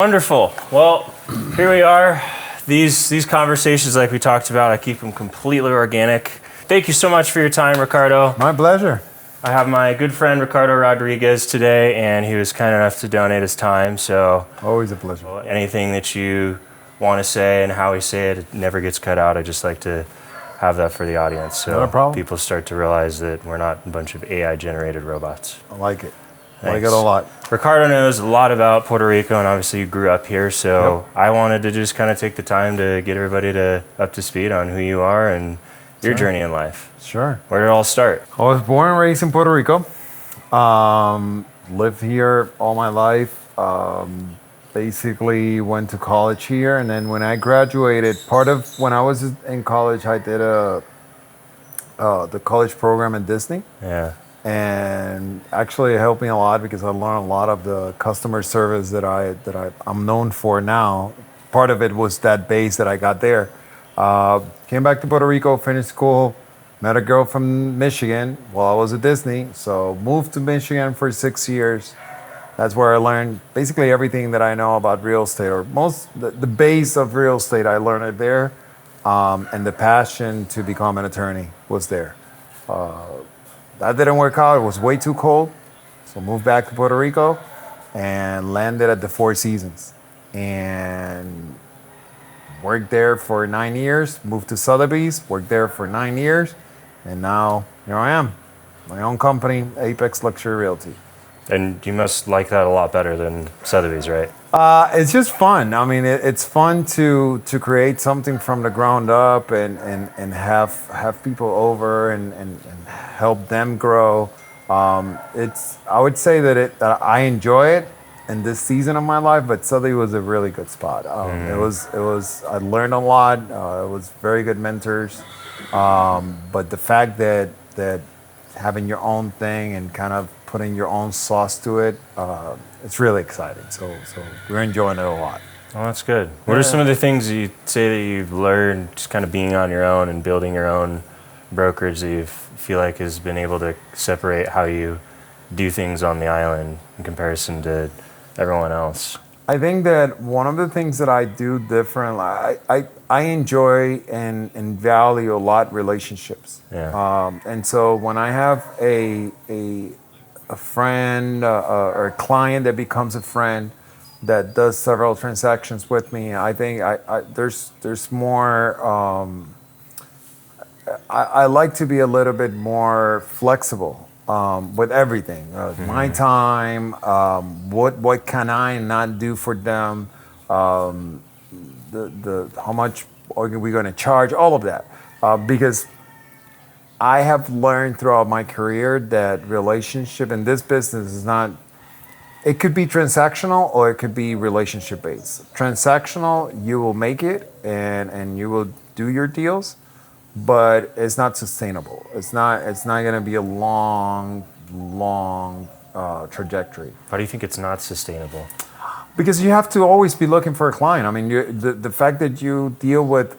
Wonderful. Well, here we are. These conversations, like we talked about, I keep them completely organic. Thank you so much for your time, Ricardo. My pleasure. I have my good friend Ricardo Rodriguez today, and he was kind enough to donate his time. So always a pleasure. Anything that you want to say and how we say it never gets cut out. I just like to have that for the audience, so people start to realize that we're not a bunch of AI-generated robots. I like it. Thanks. I like it a lot. Ricardo knows a lot about Puerto Rico, and obviously you grew up here, so I wanted to just kind of take the time to get everybody up to speed on who you are and your journey in life. Sure. Where did it all start? I was born and raised in Puerto Rico. Lived here all my life. Basically went to college here, and then when I graduated, part of when I was in college, I did the college program in Disney. Yeah. And actually it helped me a lot because I learned a lot of the customer service that I'm known for now. Part of it was that base that I got there. Came back to Puerto Rico, finished school, met a girl from Michigan while I was at Disney. So moved to Michigan for 6 years. That's where I learned basically everything that I know about real estate, or the base of real estate. I learned it there, and the passion to become an attorney was there. That didn't work out. It was way too cold. So moved back to Puerto Rico and landed at the Four Seasons and worked there for 9 years, moved to Sotheby's, worked there for 9 years, and now here I am, my own company, Apex Luxury Realty. And you must like that a lot better than Sotheby's, right? It's just fun. I mean, it's fun to create something from the ground up and have people over and help them grow. I would say that I enjoy it in this season of my life, but Sotheby's was a really good spot. It was I learned a lot. It was very good mentors. But the fact that having your own thing and kind of putting your own sauce to it, it's really exciting. So we're enjoying it a lot. Oh, that's good. What are some of the things you say that you've learned just kind of being on your own and building your own brokerage that you feel like has been able to separate how you do things on the island in comparison to everyone else? I think that one of the things that I do different, I enjoy and value a lot relationships. Yeah. And so when I have a friend or a client that becomes a friend that does several transactions with me, I think there's more. I like to be a little bit more flexible with everything. My time, what can I not do for them, the how much are we going to charge, all of that, because I have learned throughout my career that relationship in this business is not, it could be transactional or it could be relationship based. Transactional, you will make it and you will do your deals, but it's not sustainable. It's not going to be a long trajectory. Why do you think it's not sustainable? Because you have to always be looking for a client. I mean, the fact that you deal with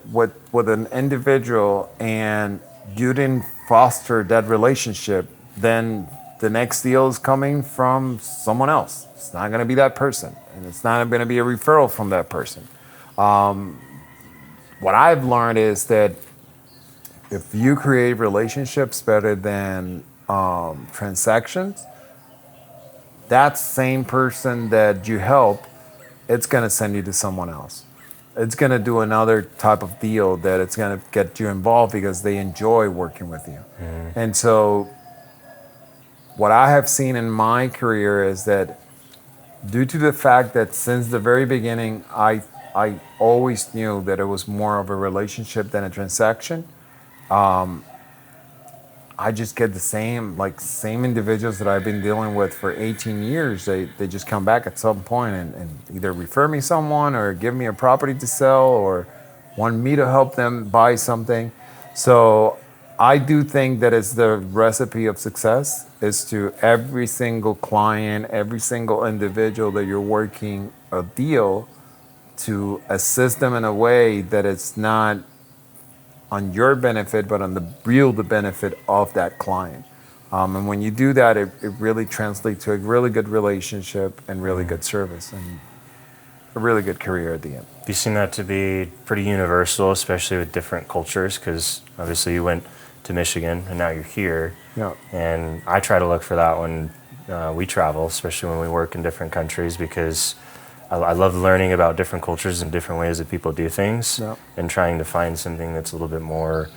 an individual and you didn't foster that relationship, then the next deal is coming from someone else. It's not going to be that person, and it's not going to be a referral from that person. What I've learned is that if you create relationships better than transactions, that same person that you help, it's going to send you to someone else. It's going to do another type of deal that it's going to get you involved because they enjoy working with you. And so what I have seen in my career is that due to the fact that since the very beginning, I always knew that it was more of a relationship than a transaction. I just get the same individuals that I've been dealing with for 18 years. They just come back at some point and either refer me someone or give me a property to sell or want me to help them buy something. So I do think that it's the recipe of success is to every single client, every single individual that you're working a deal to assist them in a way that it's not on your benefit, but on the benefit of that client. And when you do that, it really translates to a really good relationship and really good service. And a really good career at the end. You seen that to be pretty universal, especially with different cultures, because obviously you went to Michigan and now you're here. Yeah. And I try to look for that when we travel, especially when we work in different countries, because I love learning about different cultures and different ways that people do things, Yeah. and trying to find something that's a little bit more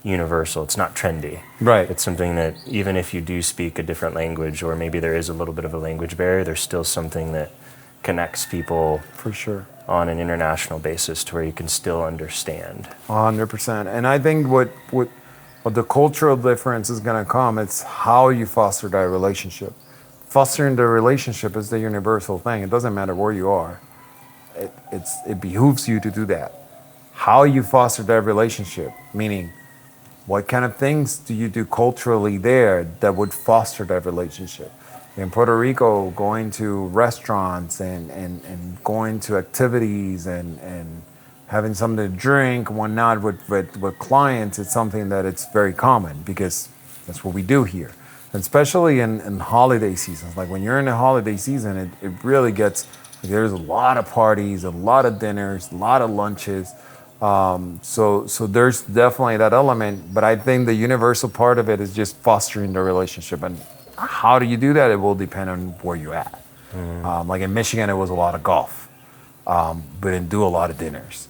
universal. It's not trendy. Right. It's something that even if you do speak a different language, or maybe there is a little bit of a language barrier, there's still something that connects people For sure. on an international basis to where you can still understand. 100%. And I think what the cultural difference is going to come, it's how you foster that relationship. Fostering the relationship is the universal thing. It doesn't matter where you are. It behooves you to do that. How you foster that relationship, meaning what kind of things do you do culturally there that would foster that relationship? In Puerto Rico, going to restaurants and going to activities and having something to drink and whatnot with clients, it's something that it's very common because that's what we do here. And especially in holiday seasons. Like when you're in the holiday season, it really gets, like there's a lot of parties, a lot of dinners, a lot of lunches. So there's definitely that element, but I think the universal part of it is just fostering the relationship. And how do you do that? It will depend on where you're at. Like in Michigan, it was a lot of golf, but didn't do a lot of dinners.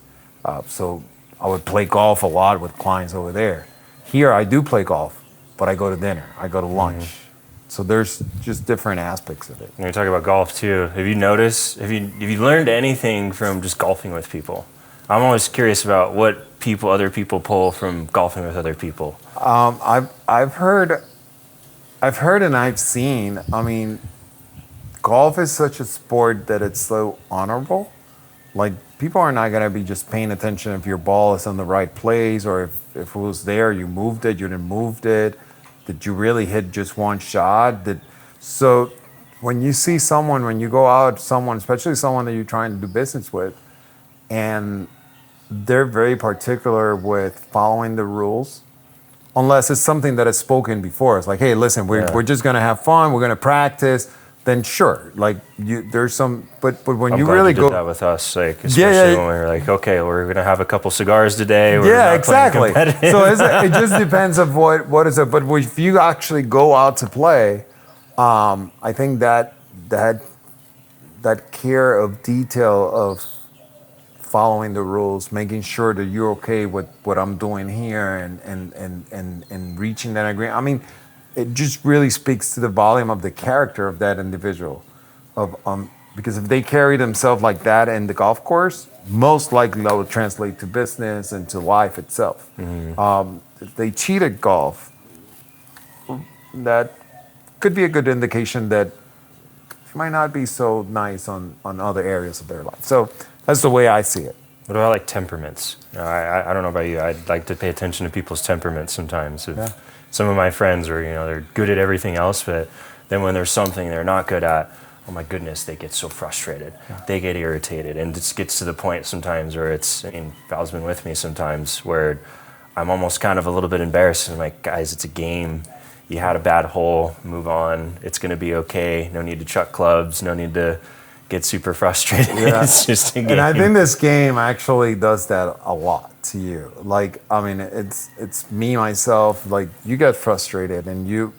So I would play golf a lot with clients over there. Here, I do play golf, but I go to dinner, I go to lunch. So there's just different aspects of it. When you talk about golf too, have you noticed, have you learned anything from just golfing with people? I'm always curious about what other people pull from golfing with other people. I've heard and I've seen, I mean, golf is such a sport that it's so honorable. Like, people are not going to be just paying attention if your ball is in the right place, or if it was there, you moved it, you didn't move it. Did you really hit just one shot? So when you see someone, when you go out, especially someone that you're trying to do business with, and they're very particular with following the rules, unless it's something that is spoken before. It's like, hey, listen, we're just going to have fun, we're going to practice. Then sure, like there's some, but when you really did that with us, like especially when we were like, okay, we're gonna have a couple cigars today. We're not exactly. competitive. So it just depends of what is it. But if you actually go out to play, I think that care of detail of following the rules, making sure that you're okay with what I'm doing here, and reaching that agreement. I mean, it just really speaks to the volume of the character of that individual. Because if they carry themselves like that in the golf course, most likely that will translate to business and to life itself. If they cheat at golf, that could be a good indication that it might not be so nice on other areas of their life. So that's the way I see it. What about like temperaments? I don't know about you. I'd like to pay attention to people's temperaments sometimes. Some of my friends are, they're good at everything else, but then when there's something they're not good at, oh my goodness, they get so frustrated. They get irritated, and it gets to the point sometimes where Val's been with me sometimes where I'm almost kind of a little bit embarrassed. I'm like, guys, it's a game. You had a bad hole, move on. It's going to be okay. No need to chuck clubs. No need to get super frustrated. It's just a game. And I think this game actually does that a lot to you. Like, I mean, it's me, myself, like you get frustrated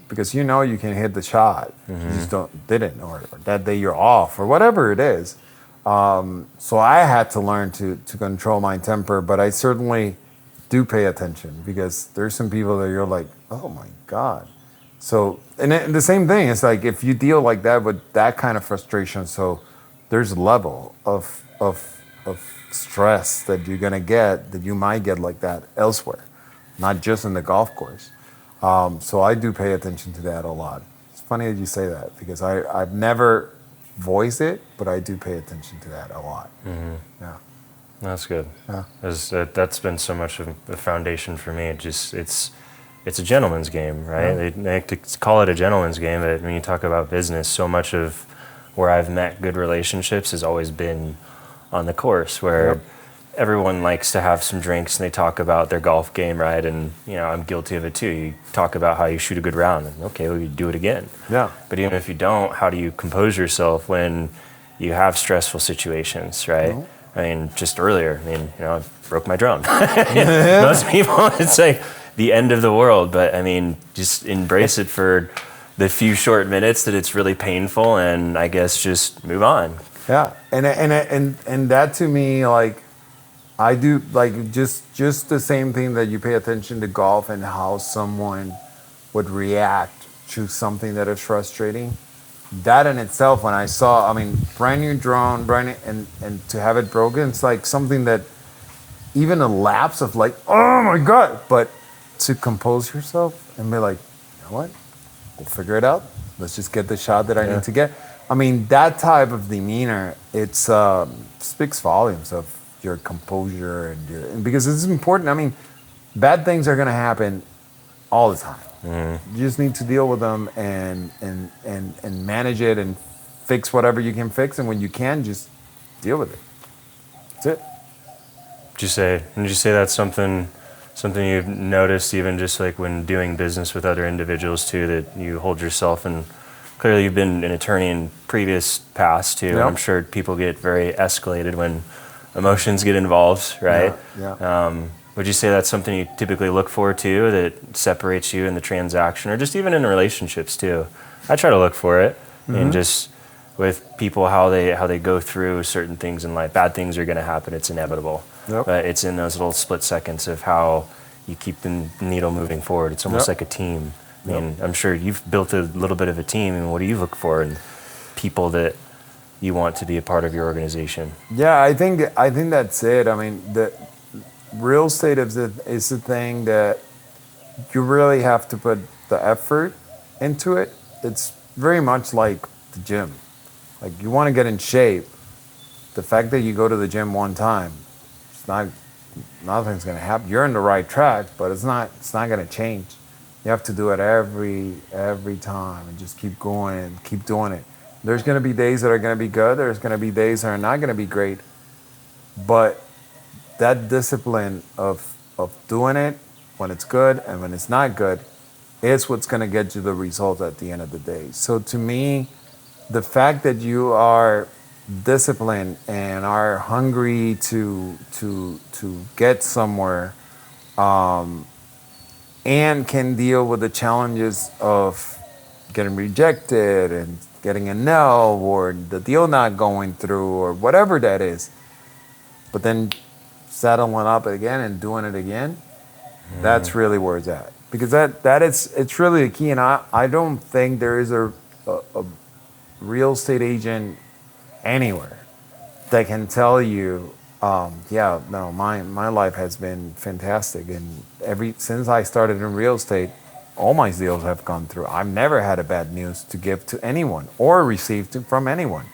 because you can hit the shot. You just didn't, or that day you're off, or whatever it is. So I had to learn to control my temper, but I certainly do pay attention, because there's some people that you're like, oh my God. So, and the same thing, it's like if you deal like that with that kind of frustration, so there's a level of stress that you're gonna get, that you might get like that elsewhere, not just in the golf course. So I do pay attention to that a lot. It's funny that you say that, because I've never voiced it, but I do pay attention to that a lot. Yeah. That's good. Yeah. That's been so much of the foundation for me. It's a gentleman's game, right? They like to call it a gentleman's game, but when you talk about business, so much of where I've met good relationships has always been on the course, where everyone likes to have some drinks and they talk about their golf game, right? And I'm guilty of it too. You talk about how you shoot a good round, and okay, well, you do it again. Yeah. But even if you don't, how do you compose yourself when you have stressful situations, right? No. I mean, just earlier, I broke my drone. Most people, it's like the end of the world, but I mean, just embrace it for the few short minutes that it's really painful, and I guess just move on. Yeah, and that to me, like, I do like just the same thing that you pay attention to golf and how someone would react to something that is frustrating. That in itself, when I saw, I mean, brand new drone, and to have it broken, it's like something that even a lapse of like, oh my God, but to compose yourself and be like, you know what, we'll figure it out. Let's just get the shot that I need to get. I mean, that type of demeanor, it's speaks volumes of your composure and because it's important. I mean, bad things are gonna happen all the time. You just need to deal with them and manage it and fix whatever you can fix, and when you can, just deal with it. That's it. Did you say that's something you've noticed even just like when doing business with other individuals too, that you hold yourself, and clearly you've been an attorney in previous past too. Yep. I'm sure people get very escalated when emotions get involved, right? Yeah. Would you say that's something you typically look for too, that separates you in the transaction, or just even in relationships too? I try to look for it, and just with people how they go through certain things in life. Bad things are going to happen; it's inevitable. Yep. But it's in those little split seconds of how you keep the needle moving forward. It's almost like a team. I mean, I'm sure you've built a little bit of a team, and what do you look for in people that you want to be a part of your organization? Yeah, I think that's it. I mean, the real estate is the thing that you really have to put the effort into it. It's very much like the gym. Like, you want to get in shape. The fact that you go to the gym one time, it's not, nothing's going to happen. You're on the right track, but it's not going to change. You have to do it every time and just keep going and keep doing it. There's going to be days that are going to be good. There's going to be days that are not going to be great. But that discipline of doing it when it's good and when it's not good is what's going to get you the result at the end of the day. So to me, the fact that you are disciplined and are hungry to get somewhere, and can deal with the challenges of getting rejected and getting a no, or the deal not going through, or whatever that is, but then settling up again and doing it again, that's really where it's at. Because it's really a key, and I don't think there is a real estate agent anywhere that can tell you, my life has been fantastic, and since I started in real estate, all my deals have gone through. I've never had a bad news to give to anyone or received from anyone.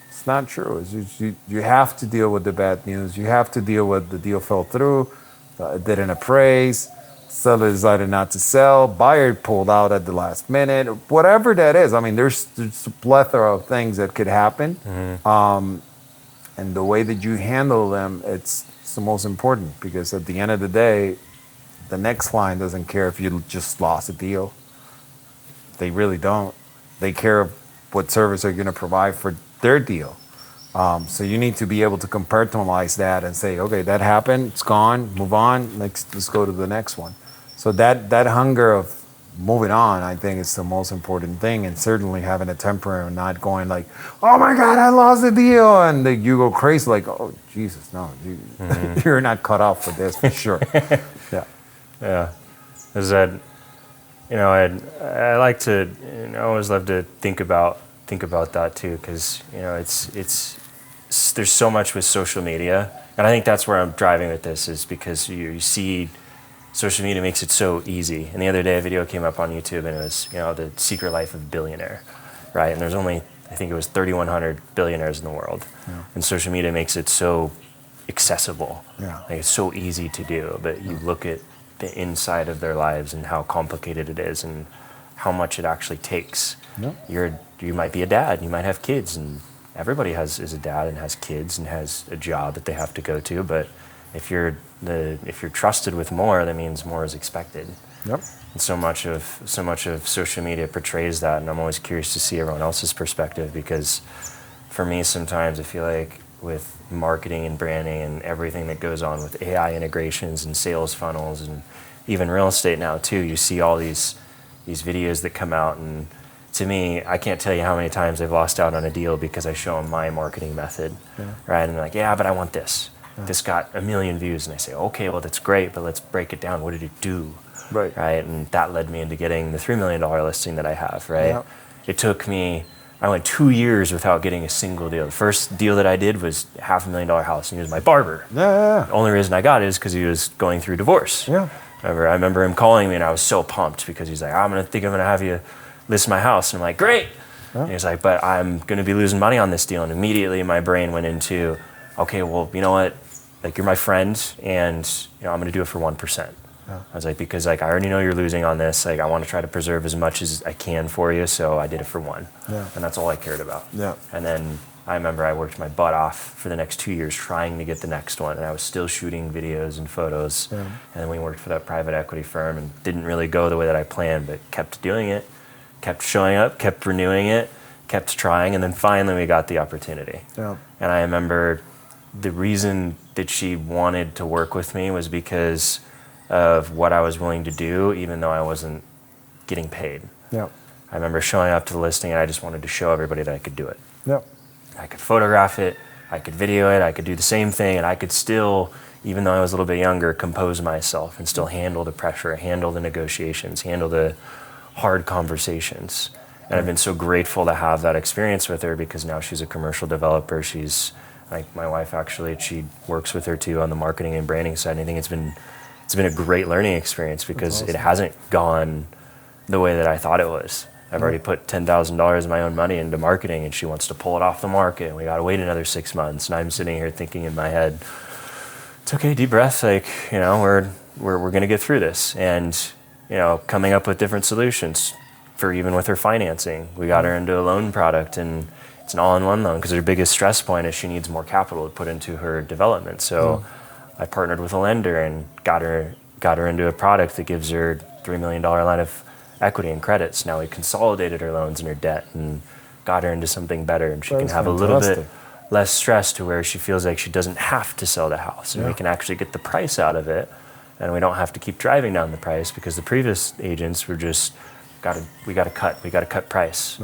It's not true. It's just, you have to deal with the bad news. You have to deal with the deal fell through, it didn't appraise, seller decided not to sell, buyer pulled out at the last minute, whatever that is. I mean, there's a plethora of things that could happen. And the way that you handle them, it's the most important, because at the end of the day, the next client doesn't care if you just lost a deal. They really don't. They care what service are going to provide for their deal. So you need to be able to compartmentalize that and say, okay, that happened, it's gone, move on, let's go to the next one. So that hunger of moving on, I think, is the most important thing, and certainly having a temper and not going like, oh my God, I lost the deal, and you go crazy like, oh Jesus, no, you're not cut off for this for sure. Yeah. Is that, I like to, I always love to think about that too, because it's there's so much with social media, and I think that's where I'm driving with this, is because you see social media makes it so easy. And the other day a video came up on YouTube, and it was the secret life of a billionaire, right? And there's only, I think it was 3,100 billionaires in the world, and social media makes it so accessible. Like, it's so easy to do, but you look at the inside of their lives and how complicated it is and how much it actually takes. You might be a dad, you might have kids, and everybody is a dad and has kids and has a job that they have to go to. But if you're trusted with more, that means more is expected. And so much of social media portrays that, and I'm always curious to see everyone else's perspective, because for me, sometimes I feel like with marketing and branding and everything that goes on with AI integrations and sales funnels and even real estate now too, you see all these videos that come out, and to me, I can't tell you how many times I've lost out on a deal because I show them my marketing method, right? And they're like, yeah, but I want this. This got 1 million views, and I say, okay, well that's great, but let's break it down. What did it do? Right. And that led me into getting the $3 million listing that I have, right? Yeah. It took me, I went 2 years without getting a single deal. The first deal that I did was $500,000 house, and he was my barber. Yeah. The only reason I got it is because he was going through divorce. Yeah. I remember him calling me, and I was so pumped because he's like, I'm going to have you list my house. And I'm like, great. And he's like, but I'm going to be losing money on this deal. And immediately my brain went into, okay, well, you know what? Like, you're my friend, and I'm going to do it for 1%. I was like, because like I already know you're losing on this. Like, I want to try to preserve as much as I can for you, so I did it for 1. And that's all I cared about. And then I remember I worked my butt off for the next 2 years trying to get the next one, and I was still shooting videos and photos. And then we worked for that private equity firm, and didn't really go the way that I planned, but kept doing it, kept showing up, kept renewing it, kept trying, and then finally we got the opportunity. And I remember the reason that she wanted to work with me was because of what I was willing to do, even though I wasn't getting paid. I remember showing up to the listing, and I just wanted to show everybody that I could do it. I could photograph it, I could video it, I could do the same thing, and I could still, even though I was a little bit younger, compose myself and still handle the pressure, handle the negotiations, handle the hard conversations. And I've been so grateful to have that experience with her, because now she's a commercial developer. She's like, my wife actually, she works with her too on the marketing and branding side. And I think it's been a great learning experience, because it hasn't gone the way that I thought it was. I've already put $10,000 of my own money into marketing, and she wants to pull it off the market, and we got to wait another 6 months. And I'm sitting here thinking in my head, it's okay, deep breath. Like, we're going to get through this. And, coming up with different solutions for even with her financing. We got her into a loan product, and it's an all-in-one loan, because her biggest stress point is she needs more capital to put into her development. So I partnered with a lender and got her into a product that gives her $3 million line of equity and credits. Now we consolidated her loans and her debt and got her into something better, and she can have a little bit less stress to where she feels like she doesn't have to sell the house, and we can actually get the price out of it, and we don't have to keep driving down the price, because the previous agents were just we got to cut price.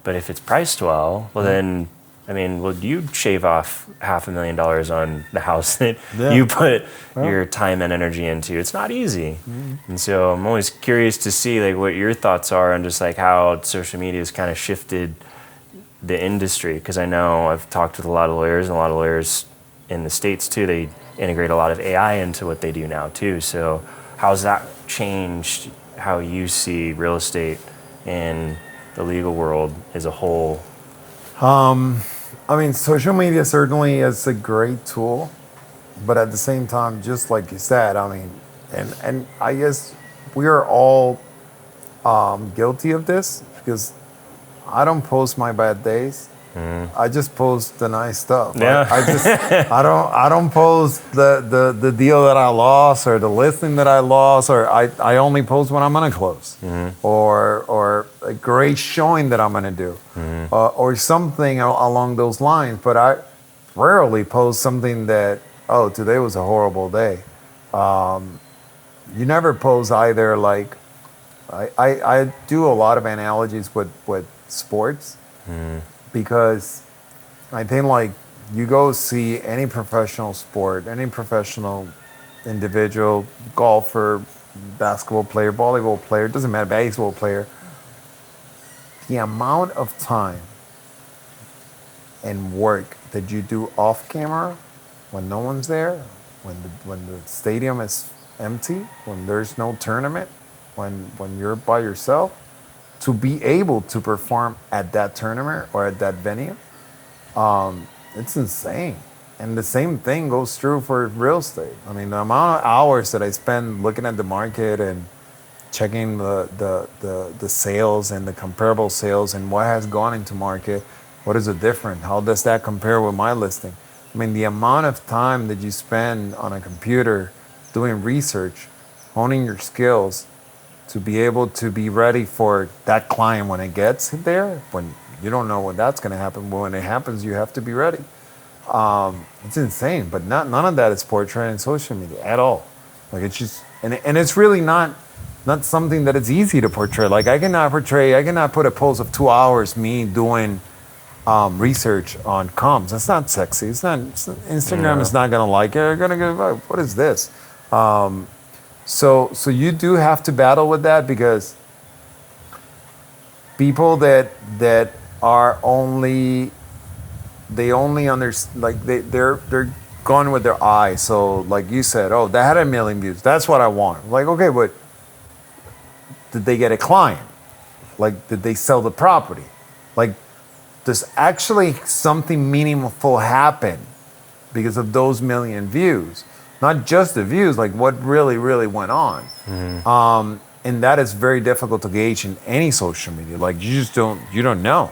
But if it's priced well, then you'd shave off $500,000 on the house that you put your time and energy into. It's not easy. And so I'm always curious to see like what your thoughts are on just like how social media has kind of shifted the industry. Because I know I've talked with a lot of lawyers, and a lot of lawyers in the States too, they integrate a lot of AI into what they do now too. So how's that changed how you see real estate in the legal world as a whole? Social media certainly is a great tool, but at the same time, just like you said, and I guess we are all guilty of this, because I don't post my bad days. I just post the nice stuff. I don't post the deal that I lost, or the listing that I lost, or I only post when I'm gonna close, or a great showing that I'm gonna do, or something along those lines. But I rarely post something that, oh, today was a horrible day. You never post either. Like I do a lot of analogies with sports. Because I think like you go see any professional sport, any professional individual, golfer, basketball player, volleyball player, doesn't matter, baseball player, the amount of time and work that you do off camera when no one's there, when the stadium is empty, when there's no tournament, when you're by yourself, to be able to perform at that tournament or at that venue, it's insane. And the same thing goes true for real estate. The amount of hours that I spend looking at the market and checking the sales and the comparable sales and what has gone into market, what is the difference? How does that compare with my listing? The amount of time that you spend on a computer doing research, honing your skills, to be able to be ready for that client when it gets there, when You don't know when that's going to happen. But when it happens, you have to be ready. It's insane, but none of that is portrayed in social media at all. Like it's just, and it's really not something that it's easy to portray. Like I cannot put a post of 2 hours me doing research on comms. That's not sexy. Instagram is not gonna like it. They're gonna go, what is this? So you do have to battle with that because people that are only understand, like they're going with their eyes. So like you said, oh, that had 1 million views. That's what I want. Like, okay, but did they get a client? Like, did they sell the property? Like, does actually something meaningful happen because of those 1 million views? Not just the views, like what really, really went on. And that is very difficult to gauge in any social media. Like you don't know.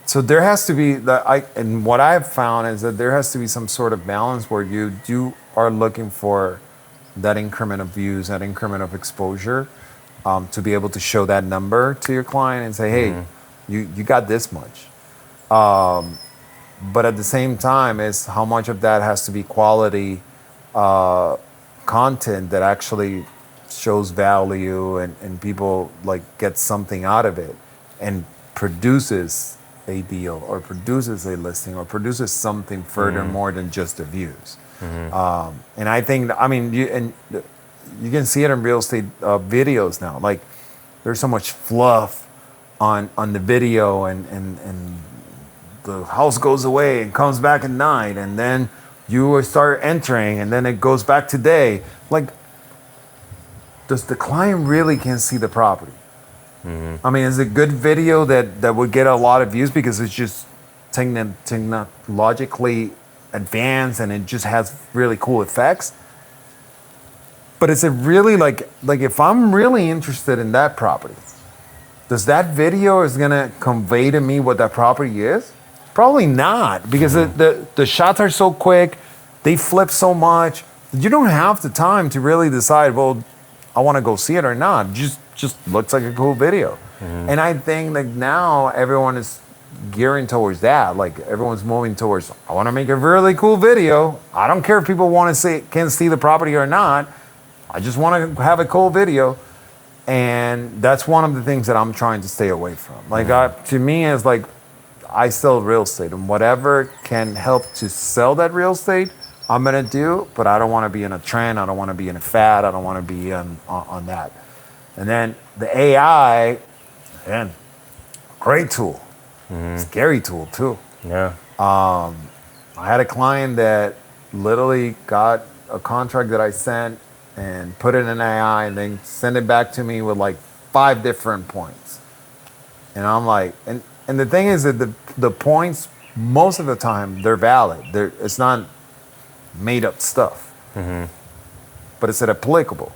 So there has to be and what I've found is that there has to be some sort of balance where you are looking for that increment of views, that increment of exposure, to be able to show that number to your client and say, hey, you got this much. But at the same time, is how much of that has to be quality content that actually shows value and people like get something out of it and produces a deal or produces a listing or produces something further more than just the views. And I think, I mean, you can see it in real estate videos now. Like there's so much fluff on the video and the house goes away and comes back at night and then you start entering and then it goes back to day. Like, does the client really can see the property? I mean, is it a good video that would get a lot of views because it's just technologically advanced and it just has really cool effects? But is it really like if I'm really interested in that property, does that video is gonna convey to me what that property is? Probably not, because the shots are so quick, they flip so much. You don't have the time to really decide, well, I want to go see it or not. Just looks like a cool video. And I think like now everyone is gearing towards that. Like everyone's moving towards, I want to make a really cool video. I don't care if people want to can see the property or not. I just want to have a cool video. And that's one of the things that I'm trying to stay away from. Like to me, it's like I sell real estate, and whatever can help to sell that real estate, I'm gonna do. But I don't want to be in a trend. I don't want to be in a fad. I don't want to be on that. And then the AI, man, great tool, scary tool too. Yeah. I had a client that literally got a contract that I sent and put it in AI and then send it back to me with like 5 different points. And I'm like, and the thing is that the points, most of the time, they're valid. It's not made up stuff. But is it applicable?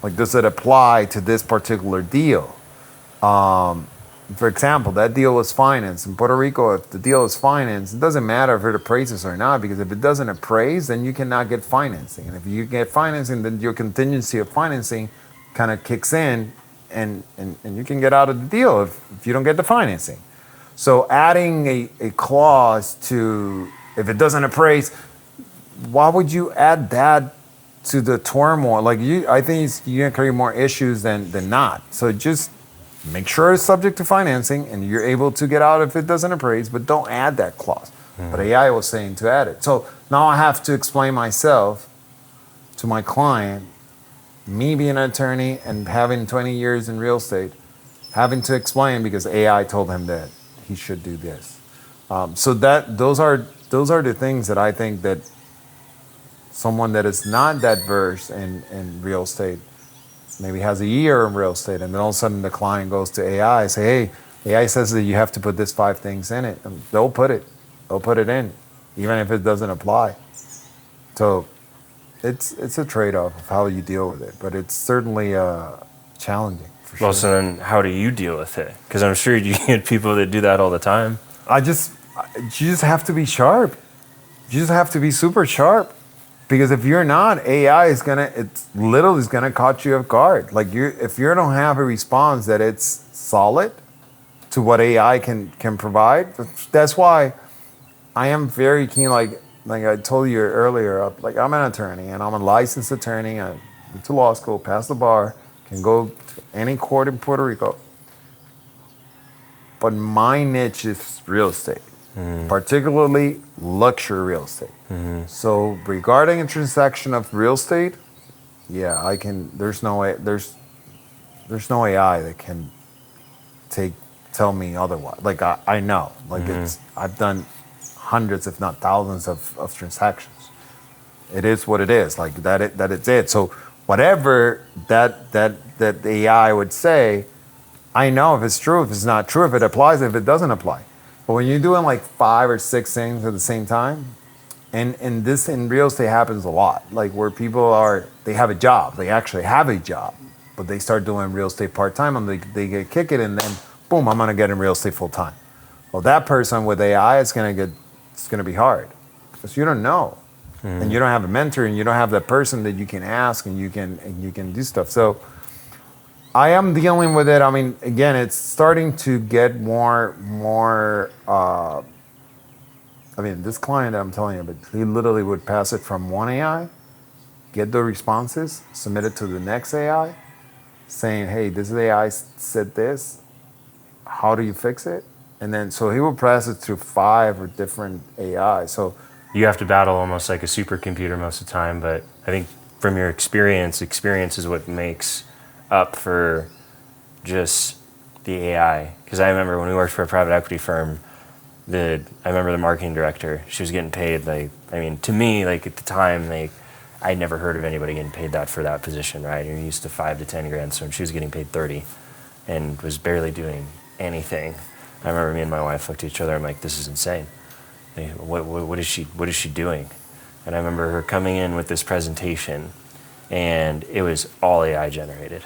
Like, does it apply to this particular deal? For example, that deal was financed. In Puerto Rico, if the deal is financed, it doesn't matter if it appraises or not, because if it doesn't appraise, then you cannot get financing. And if you get financing, then your contingency of financing kind of kicks in, and you can get out of the deal if you don't get the financing. So adding a clause to, if it doesn't appraise, why would you add that to the turmoil? Like I think you're gonna create more issues than not. So just make sure it's subject to financing and you're able to get out if it doesn't appraise, but don't add that clause. But AI was saying to add it. So now I have to explain myself to my client, me being an attorney and having 20 years in real estate, having to explain because AI told him that he should do this. So those are the things that I think that someone that is not that versed in real estate, maybe has a year in real estate, and then all of a sudden the client goes to AI and say, hey, AI says that you have to put this 5 things in it. And they'll put it in, even if it doesn't apply. So it's a trade-off of how you deal with it, but it's certainly challenging for sure. Well, so then how do you deal with it? Because I'm sure you get people that do that all the time. You just have to be sharp. You just have to be super sharp. Because if you're not, AI is literally gonna catch you off guard. Like if you don't have a response that it's solid, to what AI can provide. That's why I am very keen. Like I told you earlier, like I'm an attorney and I'm a licensed attorney. I went to law school, passed the bar, can go to any court in Puerto Rico. But my niche is real estate, particularly luxury real estate. So regarding a transaction of real estate, yeah, I can. There's no way. There's no AI that can tell me otherwise. Like I know. Like I've done hundreds, if not thousands, of transactions. It is what it is. Like that it's it. So whatever that AI would say, I know if it's true, if it's not true, if it applies, if it doesn't apply. But when you're doing like 5 or 6 things at the same time, and this in real estate happens a lot, like where people they have a job, they actually have a job, but they start doing real estate part-time and they get kick it and then boom, I'm gonna get in real estate full-time. Well, that person with AI, it's gonna be hard because you don't know. And you don't have a mentor and you don't have that person that you can ask and you can do stuff. So I am dealing with it. I mean, again, it's starting to get more. I mean, this client I'm telling you, but he literally would pass it from one AI, get the responses, submit it to the next AI, saying, "Hey, this AI said this. How do you fix it?" And then so he will pass it through 5 or different AI. So You have to battle almost like a supercomputer most of the time, but I think from your experience is what makes up for just the AI. Because I remember when we worked for a private equity firm, I remember the marketing director, she was getting paid to me, like at the time, like I'd never heard of anybody getting paid that for that position, right? You're used to 5 to 10 grand, so she was getting paid 30 and was barely doing anything. I remember me and my wife looked at each other, I'm like, this is insane. Like, what is she doing? And I remember her coming in with this presentation and it was all AI generated.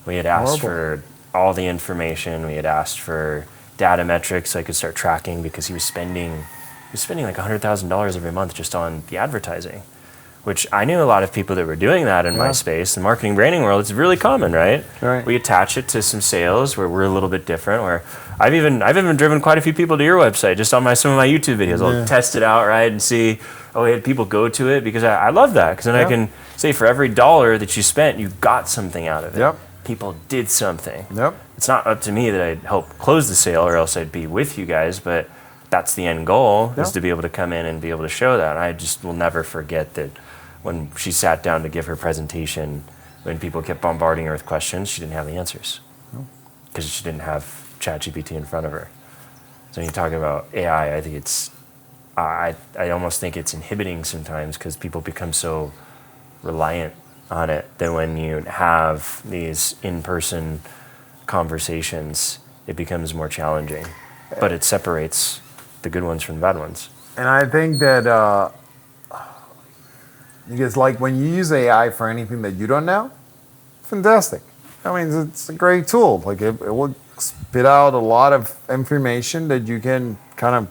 We had asked for all the information. We had asked for data metrics so I could start tracking because he was spending like $100,000 every month just on the advertising, which I knew a lot of people that were doing that in my space. In the marketing branding world, it's really common, right? We attach it to some sales where we're a little bit different. Where I've even driven quite a few people to your website just on some of my YouTube videos. I'll test it out, right, and see. We had people go to it because I love that because then I can say for every dollar that you spent, you got something out of it. People did something. It's not up to me that I'd help close the sale or else I'd be with you guys, but that's the end goal is to be able to come in and be able to show that. And I just will never forget that when she sat down to give her presentation, when people kept bombarding her with questions, she didn't have the answers because she didn't have ChatGPT in front of her. So when you talk about AI, I think I almost think it's inhibiting sometimes because people become so reliant on it that when you have these in-person conversations, it becomes more challenging. But it separates the good ones from the bad ones. And I think that because like when you use AI for anything that you don't know, fantastic. I mean, it's a great tool. Like it will spit out a lot of information that you can kind of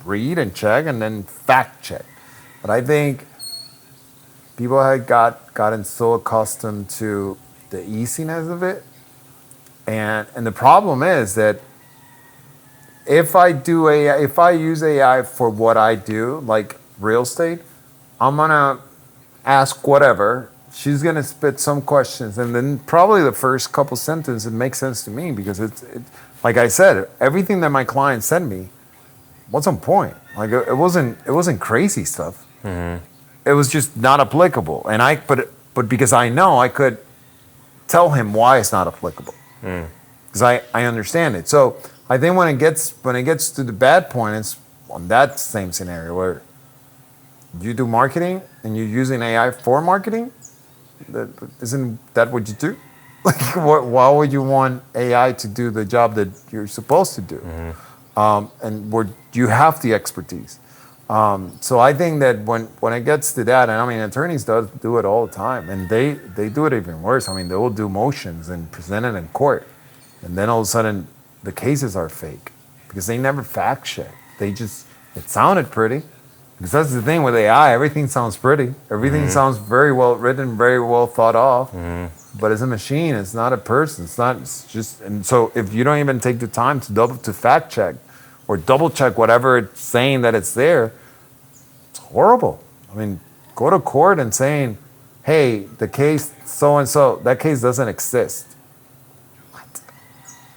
read and check and then fact check. But I think people had gotten so accustomed to the easiness of it. And the problem is that if I use AI for what I do, like real estate, I'm gonna ask whatever. She's gonna spit some questions, and then probably the first couple sentences make sense to me because it like I said, everything that my clients send me was on point. Like it wasn't crazy stuff. It was just not applicable, but because I know I could tell him why it's not applicable because I understand it. So I think when it gets to the bad point, it's on that same scenario where you do marketing and you're using AI for marketing. Isn't that what you do? Like, why would you want AI to do the job that you're supposed to do? And where you have the expertise. So I think that when it gets to that, and I mean, attorneys do it all the time, and they do it even worse. I mean, they will do motions and present it in court, and then all of a sudden the cases are fake because they never fact check. It sounded pretty. Because that's the thing with AI, everything sounds pretty. Everything sounds very well written, very well thought of. but it's a machine. It's not a person. It's not. It's just. And so if you don't even take the time to fact check, or double check whatever it's saying that it's there, it's horrible. I mean, go to court and saying, "Hey, the case so and so, that case doesn't exist." What?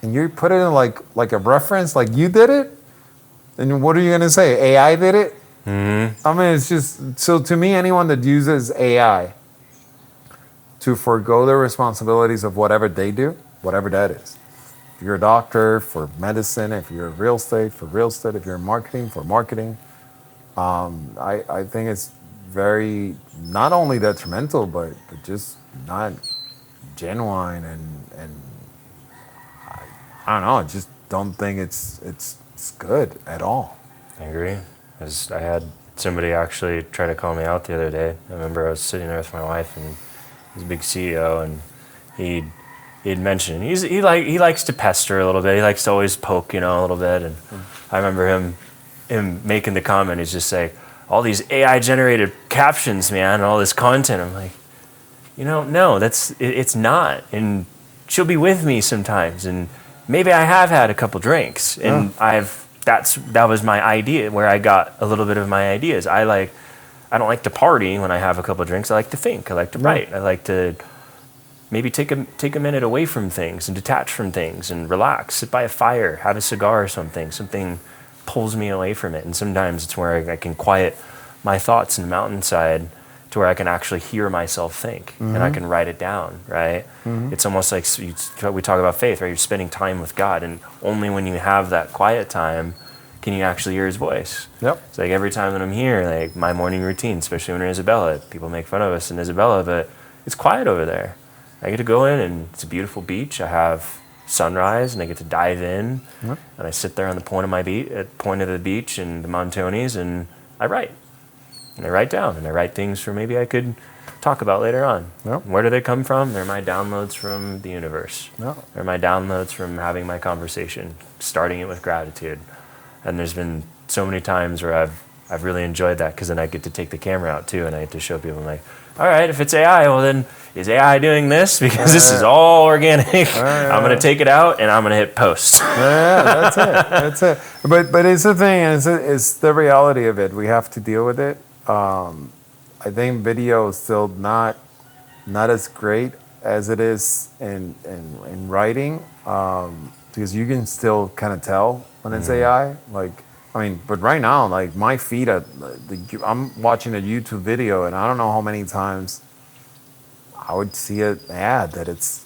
And you put it in like a reference, like you did it. And what are you gonna say? AI did it? Mm-hmm. I mean, it's just so to me. Anyone that uses AI to forego the responsibilities of whatever they do, whatever that is. If you're a doctor, for medicine. If you're real estate, for real estate. If you're in marketing, for marketing. I think it's very not only detrimental, but just not genuine, and I don't know. I just don't think it's good at all. I agree. As I had somebody actually try to call me out the other day. I remember I was sitting there with my wife, and he's a big CEO, and he'd mentioned he likes to pester a little bit. He likes to always poke, a little bit. And I remember him making the comment. He's just like, all these AI generated captions, man, and all this content. I'm like, no, it's not. And she'll be with me sometimes, and maybe I have had a couple drinks, and that was my idea, where I got a little bit of my ideas. I don't like to party when I have a couple drinks. I like to think. I like to write. I like to maybe take a minute away from things and detach from things and relax, sit by a fire, have a cigar or something. Something pulls me away from it. And sometimes it's where I can quiet my thoughts in the mountainside to where I can actually hear myself think, and I can write it down, right? It's almost like we talk about faith, right? You're spending time with God, and only when you have that quiet time can you actually hear his voice. Yep. It's like every time that I'm here, like my morning routine, especially when we're in Isabella, people make fun of us in Isabella, but it's quiet over there. I get to go in, and it's a beautiful beach. I have sunrise, and I get to dive in, and I sit there on the point of the beach and the Montones, and I write. And I write down, and I write things for maybe I could talk about later on. Yep. Where do they come from? They're my downloads from the universe. Yep. They're my downloads from having my conversation, starting it with gratitude. And there's been so many times where I've really enjoyed that, because then I get to take the camera out too, and I get to show people, I'm like, all right, if it's AI, well then, is AI doing this? Because this is all organic. I'm going to take it out, and I'm going to hit post. Yeah, that's it. But it's the thing, it's the reality of it. We have to deal with it. I think video is still not as great as it is in writing, because you can still kind of tell when it's AI. But right now, like my feed, I'm watching a YouTube video, and I don't know how many times I would see an ad that it's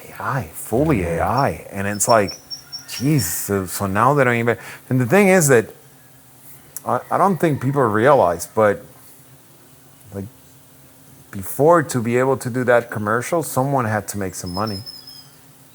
AI, fully AI, and it's like, geez. So now they don't even. And the thing is that I don't think people realize, but like before, to be able to do that commercial, someone had to make some money.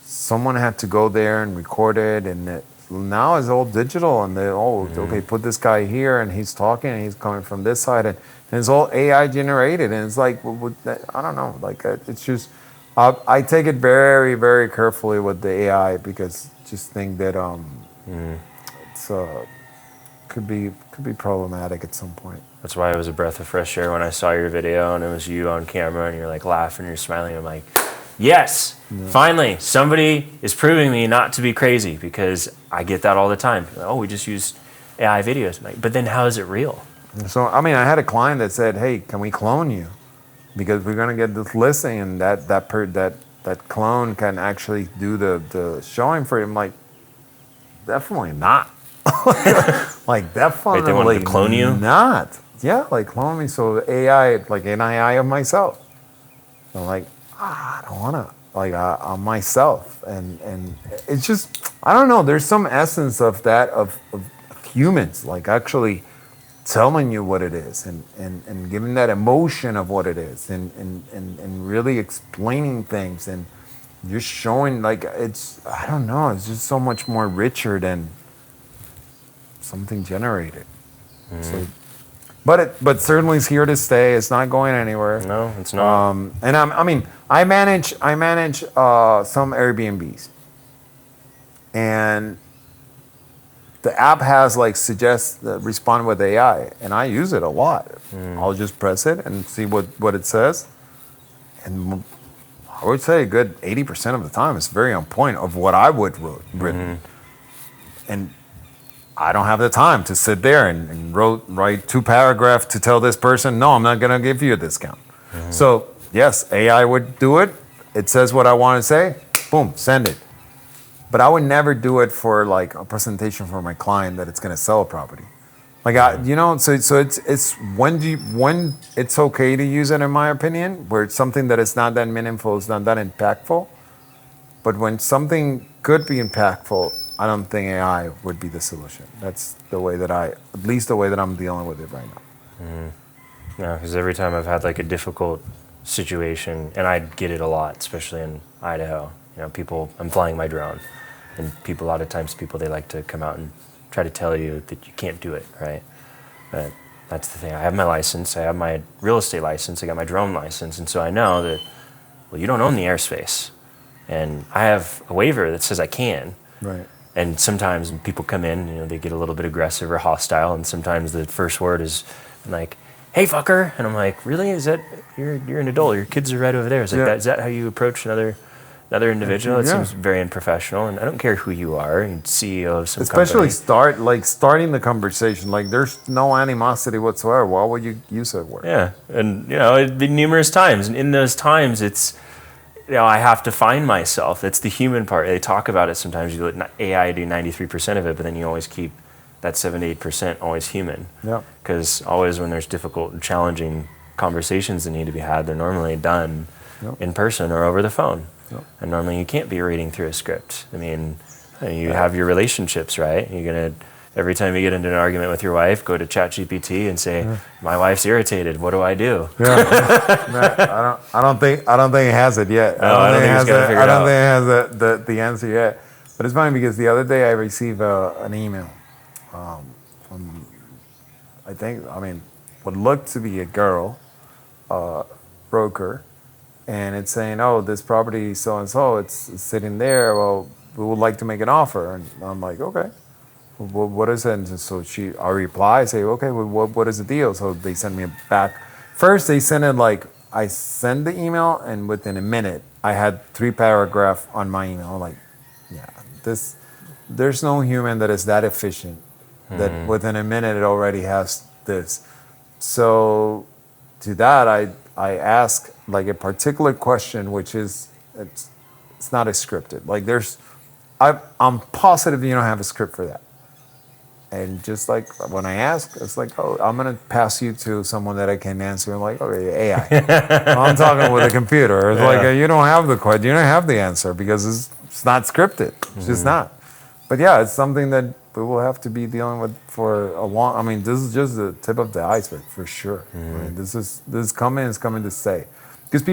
Someone had to go there and record it, and now it's all digital, and okay, put this guy here, and he's talking, and he's coming from this side, and it's all AI generated, and it's like, I don't know, like it's just, I take it very, very carefully with the AI, because just think that it's could be problematic at some point. That's why it was a breath of fresh air when I saw your video, and it was you on camera, and you're like laughing, you're smiling. I'm like, yes, finally, somebody is proving me not to be crazy, because I get that all the time. Oh, we just use AI videos. I'm like, but then how is it real? So, I mean, I had a client that said, hey, can we clone you? Because we're going to get this listing, and that clone can actually do the showing for you. I'm like, definitely not. Like, definitely Wait, they wanted to clone you? Not. Yeah, like clone me. So AI, like an AI of myself. I'm like, I don't want to. Like on myself. And it's just, I don't know. There's some essence of that, of humans, like actually telling you what it is, and giving that emotion of what it is, and really explaining things, and just showing, like, it's, I don't know, it's just so much more richer than something generated. So, but certainly it's here to stay. It's not going anywhere. No, it's not. And I manage some Airbnbs, and the app has like respond with AI, and I use it a lot. I'll just press it and see what it says, and I would say a good 80% of the time it's very on point of what I would written. And I don't have the time to sit there and write 2 paragraphs to tell this person, no, I'm not going to give you a discount. So yes, AI would do it. It says what I want to say, boom, send it. But I would never do it for like a presentation for my client that it's going to sell a property. Like so it's when it's okay to use it, in my opinion, where it's something that is not that meaningful, it's not that impactful. But when something could be impactful, I don't think AI would be the solution. That's the way that at least the way that I'm dealing with it right now. Yeah, because every time I've had like a difficult situation, and I get it a lot, especially in Idaho. I'm flying my drone, and a lot of times they like to come out and try to tell you that you can't do it, right? But that's the thing. I have my license. I have my real estate license. I got my drone license, and so I know that, well, you don't own the airspace, and I have a waiver that says I can. Right. And sometimes when people come in, they get a little bit aggressive or hostile, and sometimes the first word is like, "Hey, fucker," and I'm like, "Really? Is that you're an adult? Your kids are right over there." Is like is that how you approach another individual? It seems very unprofessional, and I don't care who you are, you're CEO of some Especially company. starting the conversation. Like there's no animosity whatsoever. Why would you use that word? Yeah, and it'd be numerous times, and in those times, it's I have to find myself. It's the human part. They talk about it sometimes. You let AI do 93% of it, but then you always keep that 7 to 8% always human. Yeah. Because always when there's difficult and challenging conversations that need to be had, they're normally done in person or over the phone. Yep. And normally you can't be reading through a script. I mean, you have your relationships, right? You're gonna every time you get into an argument with your wife, go to ChatGPT and say, "My wife's irritated. What do I do?" Yeah. I don't think it has it yet. I don't think it has the answer yet. But it's funny because the other day I received an email from what looked to be a girl broker, and it's saying, "Oh, this property so and so, it's sitting there. Well, we would like to make an offer." And I'm like, "Okay. What is it?" And so I reply, say, "Okay, well, what is the deal?" So they send me back. First, they sent it like, I sent the email, and within a minute, I had 3 paragraphs on my email. I'm like, there's no human that is that efficient that within a minute it already has this. So to that, I ask like a particular question, which is, it's not a scripted. Like I'm positive you don't have a script for that. And just like when I ask, it's like, "Oh, I'm going to pass you to someone that I can answer." I'm like, "Okay, AI." I'm talking with a computer. It's like, you don't have the question, you don't have the answer because it's not scripted. It's just not. But yeah, it's something that we will have to be dealing with for a long. I mean, this is just the tip of the iceberg for sure. I mean, this is coming to stay. Because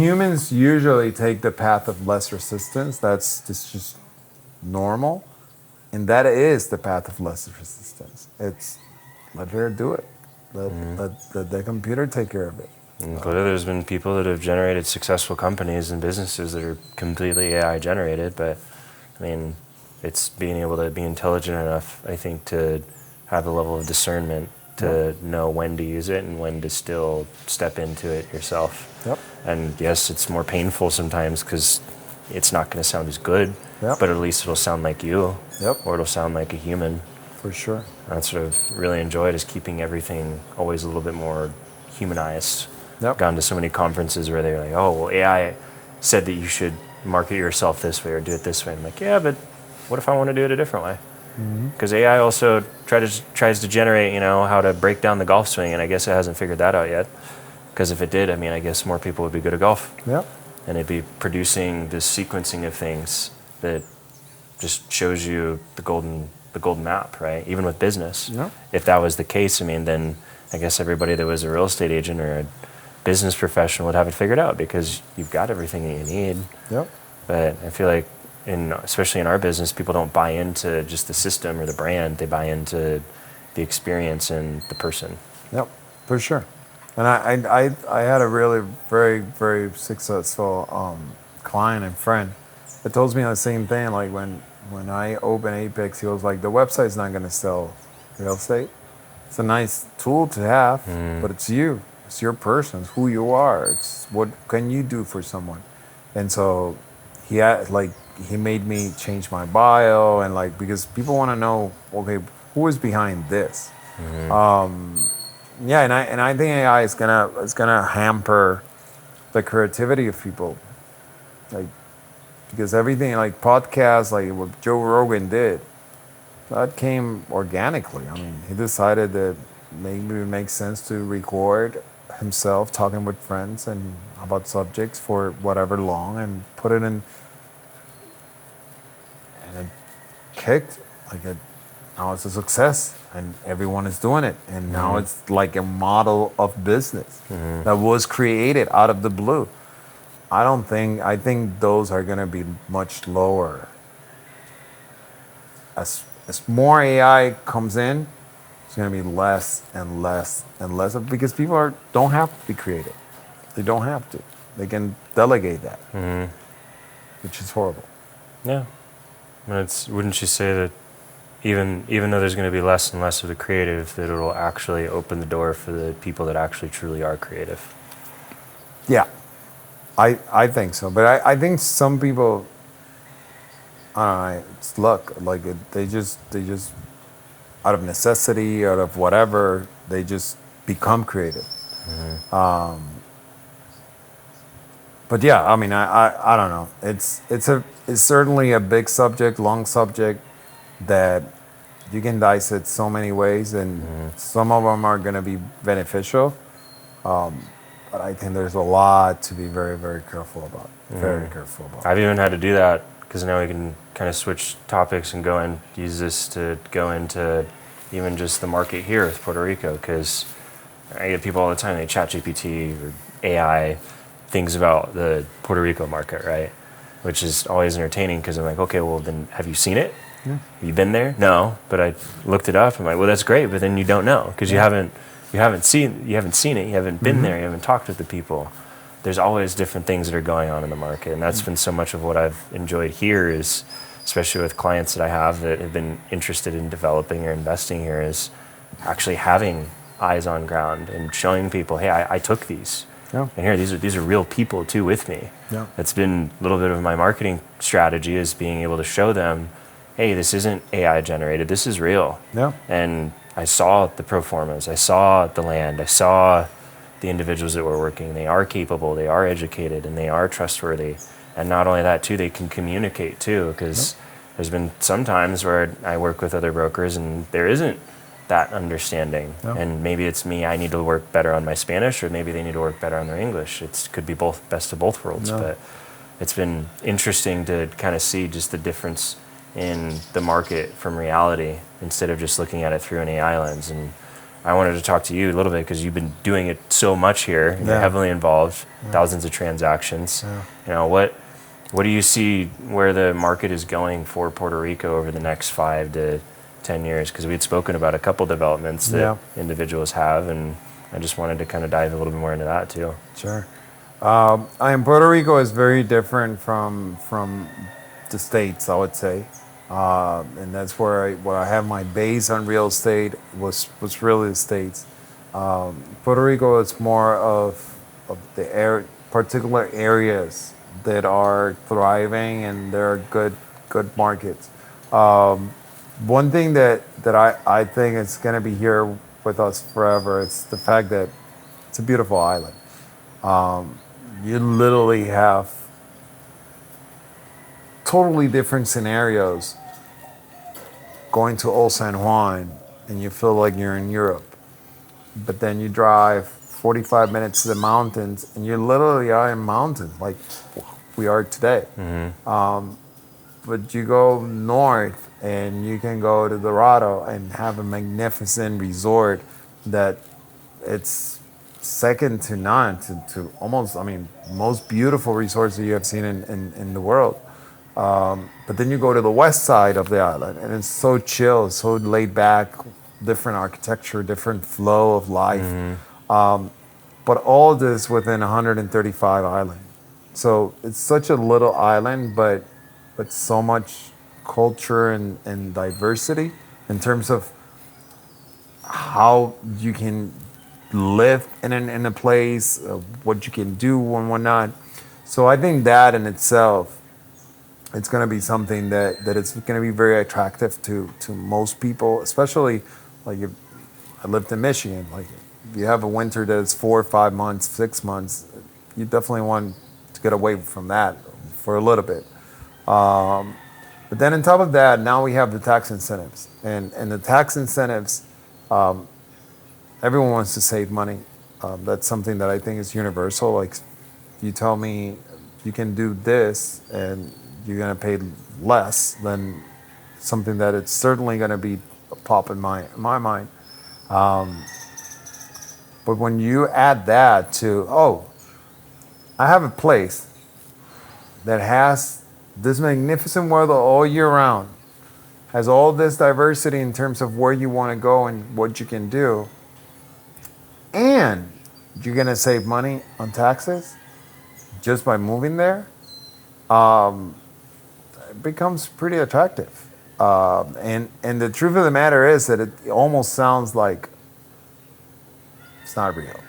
humans usually take the path of less resistance. That's just normal. And that is the path of less resistance. It's let her do it. Let the computer take care of it. And clearly there's been people that have generated successful companies and businesses that are completely AI generated, but I mean, it's being able to be intelligent enough, I think, to have the level of discernment to know when to use it and when to still step into it yourself. Yep. And yes, it's more painful sometimes because it's not going to sound as good, Yep. but at least it'll sound like you, Yep. or it'll sound like a human. For sure. That's what I've really enjoyed, is keeping everything always a little bit more humanized. Yep. Gone to so many conferences where they're like, "Oh, well, AI said that you should market yourself this way or do it this way." I'm like, "Yeah, but what if I want to do it a different way?" Because AI also tries to generate, how to break down the golf swing, and I guess it hasn't figured that out yet. Because if it did, I guess more people would be good at golf. Yep. And it'd be producing this sequencing of things that just shows you the golden map, right? Even with business. Yep. If that was the case, then I guess everybody that was a real estate agent or a business professional would have it figured out because you've got everything that you need. Yep. But I feel like, especially in our business, people don't buy into just the system or the brand. They buy into the experience and the person. Yep, for sure. And I had a really very, very successful client and friend that told me the same thing. Like when I opened Apex, he was like, "The website's not going to sell real estate. It's a nice tool to have, but it's you. It's your person. It's who you are. It's what can you do for someone. And so he made me change my bio and like because people want to know okay who is behind this. Yeah, and I think AI is gonna hamper the creativity of people, like because everything like podcasts, like what Joe Rogan did, that came organically. I mean, he decided that maybe it makes sense to record himself talking with friends and about subjects for whatever long and put it in, and it kicked like it. Now it's a success, and everyone is doing it, and now it's like a model of business that was created out of the blue. I think those are going to be much lower. As more AI comes in, it's going to be less and less and less because people don't have to be creative. They don't have to. They can delegate that, which is horrible. Yeah. And wouldn't you say that even though there's going to be less and less of the creative, that it'll actually open the door for the people that actually truly are creative? Yeah, I think so. But I think some people, it's luck. Like they just out of necessity, out of whatever, they just become creative. But yeah, I mean, I don't know. It's certainly a big subject, long subject that you can dice it so many ways, and some of them are going to be beneficial. But I think there's a lot to be very, very careful about. Very careful about. I've even had to do that because now we can kind of switch topics and go and use this to go into even just the market here with Puerto Rico, because I get people all the time, they chat GPT or AI things about the Puerto Rico market, right? Which is always entertaining because I'm like, okay, well then have you seen it? Yeah. Have you been there? No, but I looked it up. I'm like, well, that's great, but then you don't know because you haven't seen it, you haven't been there, you haven't talked with the people. There's always different things that are going on in the market, and that's been so much of what I've enjoyed here is, especially with clients that I have that have been interested in developing or investing here, is actually having eyes on ground and showing people, hey, I took these. Yeah. And here, these are real people too with me. Yeah. That's been a little bit of my marketing strategy, is being able to show them, hey, this isn't AI generated, this is real. Yeah. And I saw the pro formas, I saw the land, I saw the individuals that were working. They are capable, they are educated, and they are trustworthy. And not only that too, they can communicate too, because there's been some times where I work with other brokers and there isn't that understanding. And maybe it's me, I need to work better on my Spanish, or maybe they need to work better on their English. It could be both, best of both worlds. But it's been interesting to kind of see just the difference in the market from reality instead of just looking at it through an AI lens. And I wanted to talk to you a little bit because you've been doing it so much here, and you're heavily involved, thousands of transactions. You know, what do you see where the market is going for Puerto Rico over the next 5 to 10 years? Because we had spoken about a couple developments that individuals have, and I just wanted to kind of dive a little bit more into that too. Sure. Puerto Rico is very different from the States, I would say. And that's where I have my base on real estate was really the States. Puerto Rico is more of the particular areas that are thriving, and they're good markets. One thing that I think is going to be here with us forever, it's the fact that it's a beautiful island. You literally have totally different scenarios going to Old San Juan and you feel like you're in Europe. But then you drive 45 minutes to the mountains and you literally are in mountains like we are today. But you go north and you can go to Dorado and have a magnificent resort that it's second to none to almost, I mean, most beautiful resorts that you have seen in the world. But then you go to the west side of the island and it's so chill, so laid back, different architecture, different flow of life. But all this within 135 island. So it's such a little island, but so much culture and diversity in terms of how you can live in a place, what you can do and whatnot. So I think that in itself, it's going to be something that it's going to be very attractive to most people, especially like if I lived in Michigan. Like if you have a winter that's 4 or 5 months, 6 months, you definitely want to get away from that for a little bit. But then on top of that, now we have the tax incentives, and the tax incentives. Everyone wants to save money. That's something that I think is universal. Like you tell me you can do this and you're going to pay less than something that it's certainly going to be a pop in my mind. But when you add that to, oh, I have a place that has this magnificent weather all year round, has all this diversity in terms of where you want to go and what you can do, and you're going to save money on taxes just by moving there, it becomes pretty attractive. And the truth of the matter is that it almost sounds like it's not real.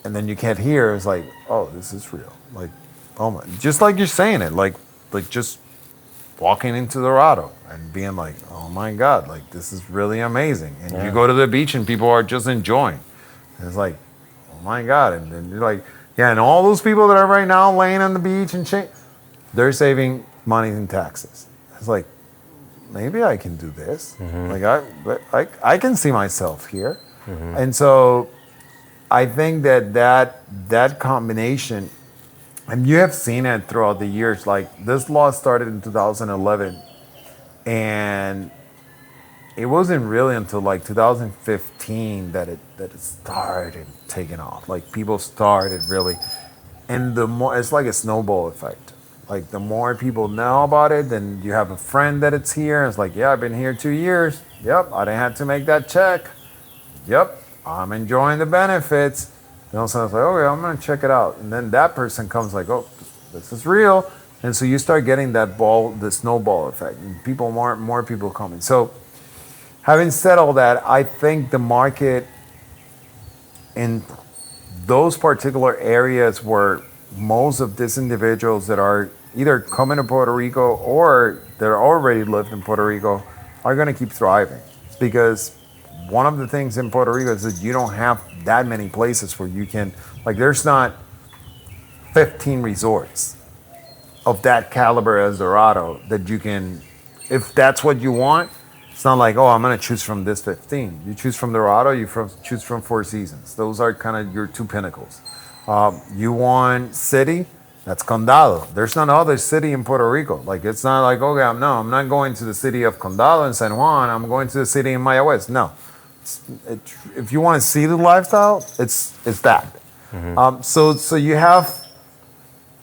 And then you can't hear, it's like, oh, this is real. Like, oh my, just like you're saying it, like just walking into Dorado and being like, oh my God, like this is really amazing. And you go to the beach and people are just enjoying. And it's like, oh my God. And then you're like, yeah, and all those people that are right now laying on the beach and they're saving money in taxes. It's like, maybe I can do this. Like I can see myself here. And so I think that combination, and you have seen it throughout the years. Like this law started in 2011, and it wasn't really until like 2015 that it started taking off. Like people started really, and the more it's like a snowball effect. Like the more people know about it, then you have a friend that it's here. It's like, yeah, I've been here 2 years. Yep, I didn't have to make that check. Yep, I'm enjoying the benefits. And all of a sudden, it's like, okay, I'm gonna check it out. And then that person comes like, oh, this is real. And so you start getting that the snowball effect, and more people coming. So, having said all that, I think the market in those particular areas where most of these individuals that are either coming to Puerto Rico or that already lived in Puerto Rico are going to keep thriving. It's because one of the things in Puerto Rico is that you don't have that many places where you can, like there's not 15 resorts of that caliber as Dorado that you can, if that's what you want, it's not like, oh, I'm going to choose from this 15. You choose from Dorado, choose from Four Seasons. Those are kind of your two pinnacles. You want city, that's Condado. There's no other city in Puerto Rico. Like it's not like, okay, I'm not going to the city of Condado in San Juan. I'm going to the city in Mayagüez. No, if you want to see the lifestyle, it's that. So you have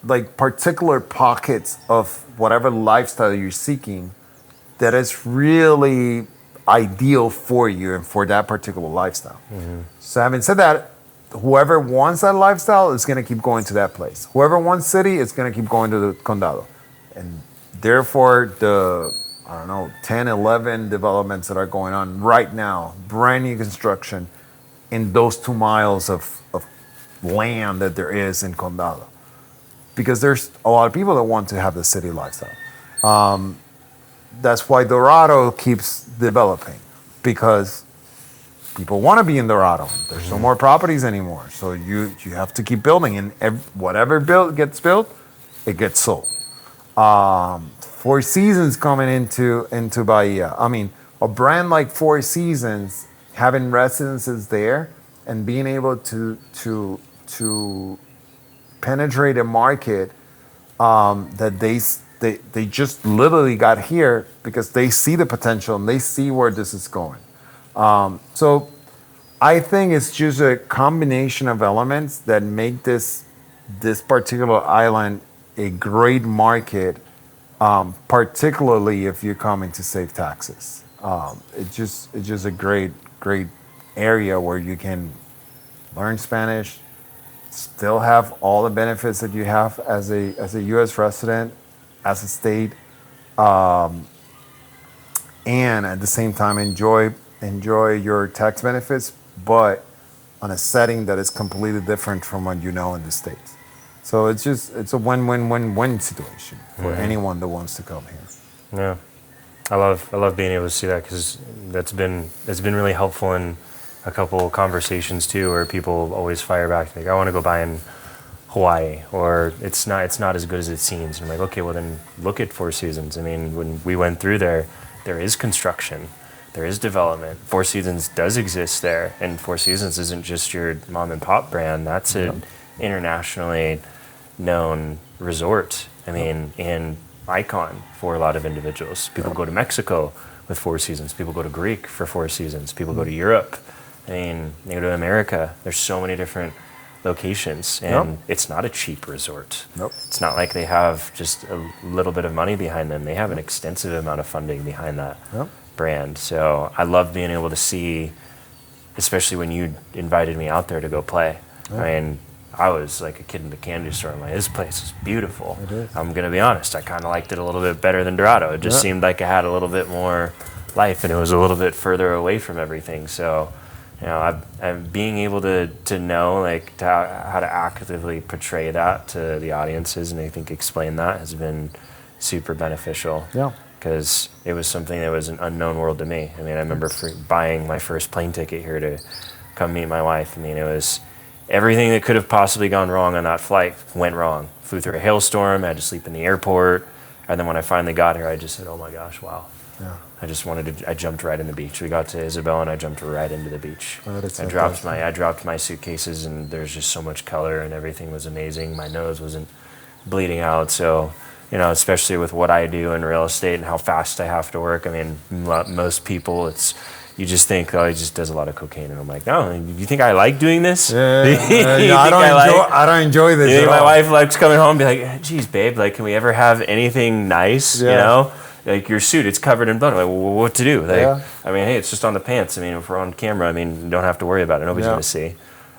like particular pockets of whatever lifestyle you're seeking that is really ideal for you and for that particular lifestyle. So having said that, whoever wants that lifestyle is going to keep going to that place. Whoever wants city is going to keep going to the Condado. And therefore, the, 10, 11 developments that are going on right now, brand new construction in those 2 miles of land that there is in Condado. Because there's a lot of people that want to have the city lifestyle. That's why Dorado keeps developing, because people want to be in Dorado. There's no more properties anymore, so you have to keep building, and whatever gets built, it gets sold. Four Seasons coming into Bahia. I mean, a brand like Four Seasons having residences there and being able to penetrate a market that they just literally got here because they see the potential and they see where this is going. So I think it's just a combination of elements that make this particular island a great market, particularly if you're coming to save taxes. It's just a great area where you can learn Spanish, still have all the benefits that you have as a U.S. resident, as a state, and at the same time enjoy your tax benefits, but on a setting that is completely different from what you know in the States. So it's a win-win-win-win situation for anyone that wants to come here. Yeah, I love being able to see that because it's been really helpful in a couple conversations too, where people always fire back like, I want to go buy in Hawaii, or it's not as good as it seems. And I'm like, okay, well then look at Four Seasons. I mean, when we went through there is construction, there is development. Four Seasons does exist there, and Four Seasons isn't just your mom and pop brand. That's an internationally known resort. I mean, and icon for a lot of individuals. People go to Mexico with Four Seasons. People go to Greek for Four Seasons. People go to Europe. I mean, they go to America. There's so many different locations, and it's not a cheap resort. Nope. It's not like they have just a little bit of money behind them. They have an extensive amount of funding behind that brand. So I love being able to see, especially when you invited me out there to go play. I mean, I was like a kid in the candy store. I'm like, this place is beautiful. It is. I'm going to be honest. I kind of liked it a little bit better than Dorado. It just seemed like it had a little bit more life, and it was a little bit further away from everything. So, you know, I'm being able to know like how to actively portray that to the audiences, and I think explain that has been super beneficial. Yeah. Because it was something that was an unknown world to me. I mean, I remember buying my first plane ticket here to come meet my wife. I mean, it was everything that could have possibly gone wrong on that flight went wrong. Flew through a hailstorm, I had to sleep in the airport. And then when I finally got here, I just said, oh my gosh, wow. Yeah. I jumped right in the beach. We got to Isabel and I jumped right into the beach. Oh, that's I dropped my suitcases, and there's just so much color, and everything was amazing. My nose wasn't bleeding out. So, you know, especially with what I do in real estate and how fast I have to work. I mean, most people, you just think, oh, he just does a lot of cocaine. And I'm like, no, you think I like doing this? No, I don't enjoy this. You think my wife likes coming home and be like, geez, babe, like, can we ever have anything nice, you know? Like, your suit, it's covered in blood. I'm like, well, what to do? Like, I mean, hey, it's just on the pants. I mean, if we're on camera, I mean, you don't have to worry about it. Nobody's going to see.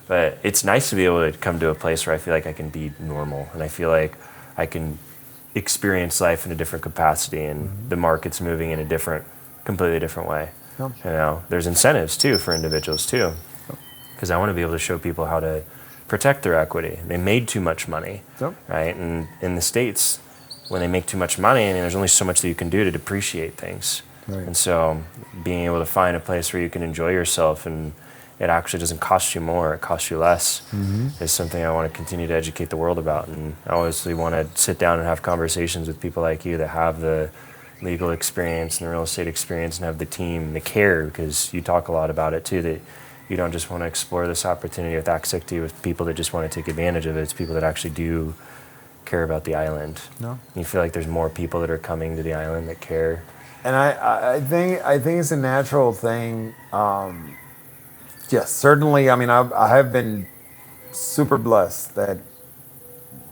But it's nice to be able to come to a place where I feel like I can be normal, and I feel like I can experience life in a different capacity, and the market's moving in a completely different way. You know, there's incentives too for individuals too, because I want to be able to show people how to protect their equity. They made too much money, right? And in the States, when they make too much money, I mean, there's only so much that you can do to depreciate things. And so being able to find a place where you can enjoy yourself and it actually doesn't cost you more, it costs you less, is something I want to continue to educate the world about. And I obviously want to sit down and have conversations with people like you that have the legal experience and the real estate experience and have the team, the care, because you talk a lot about it too, that you don't just want to explore this opportunity with access to with people that just want to take advantage of it. It's people that actually do care about the island. You feel like there's more people that are coming to the island that care. And I think it's a natural thing. Yes, certainly. I mean, I have been super blessed that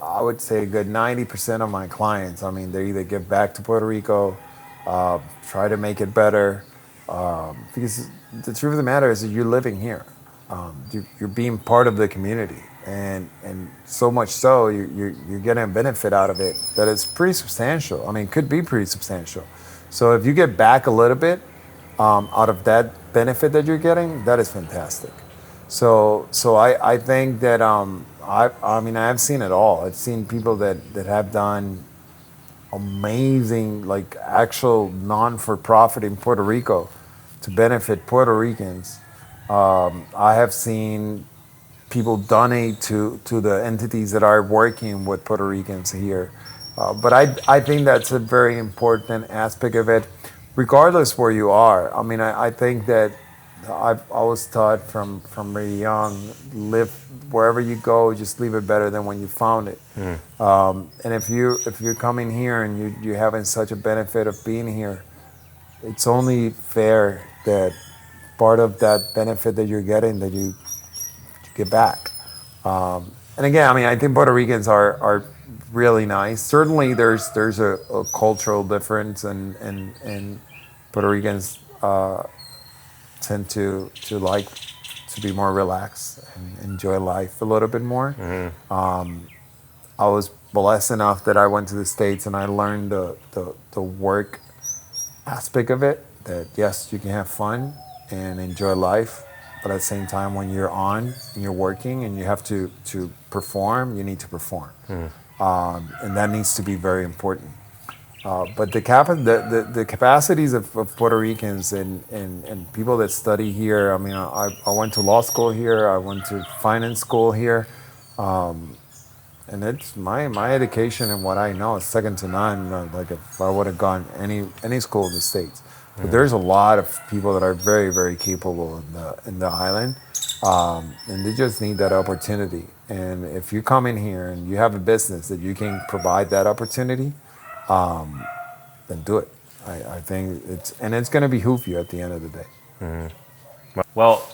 I would say a good 90% of my clients, I mean, they either get back to Puerto Rico, try to make it better, because the truth of the matter is that you're living here. You're being part of the community, and so much so you're getting a benefit out of it that is pretty substantial. I mean, could be pretty substantial. So if you get back a little bit out of that benefit that you're getting, that is fantastic. So I think that I mean, I've seen it all. I've seen people that have done amazing, like actual non-for-profit in Puerto Rico to benefit Puerto Ricans. I have seen people donate to the entities that are working with Puerto Ricans here. But I think that's a very important aspect of it, regardless where you are. I mean, I think that I was taught from really young, live wherever you go, just leave it better than when you found it. And if you're coming here and you're having such a benefit of being here, it's only fair that part of that benefit that you're getting, that you get back. And again, I mean, I think Puerto Ricans are really nice. Certainly, there's a cultural difference, and Puerto Ricans tend to like to be more relaxed and enjoy life a little bit more. I was blessed enough that I went to the States and I learned the work aspect of it, that yes, you can have fun and enjoy life, but at the same time, when you're on and you're working and you have to perform, you need to perform, and that needs to be very important. But the capacities of Puerto Ricans and people that study here. I mean, I went to law school here. I went to finance school here. And it's my education and what I know is second to none. Like if I would have gone any school in the States, but there's a lot of people that are very very capable in the island, and they just need that opportunity. And if you come in here and you have a business that you can provide that opportunity, then do it. I think it's going to behoove you at the end of the day. Well,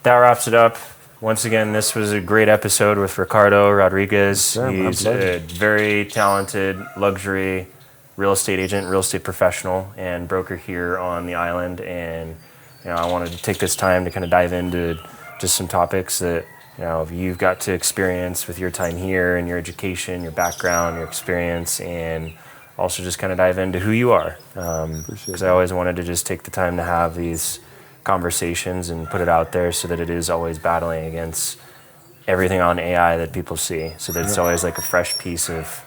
that wraps it up. Once again, this was a great episode with Ricardo Rodriguez. Sure, He's a very talented luxury real estate agent, real estate professional, and broker here on the island. And I wanted to take this time to kind of dive into just some topics that you've got to experience with your time here and your education, your background, your experience, and also just kind of dive into who you are. Because I always wanted to just take the time to have these conversations and put it out there so that it is always battling against everything on AI that people see, so that it's always like a fresh piece of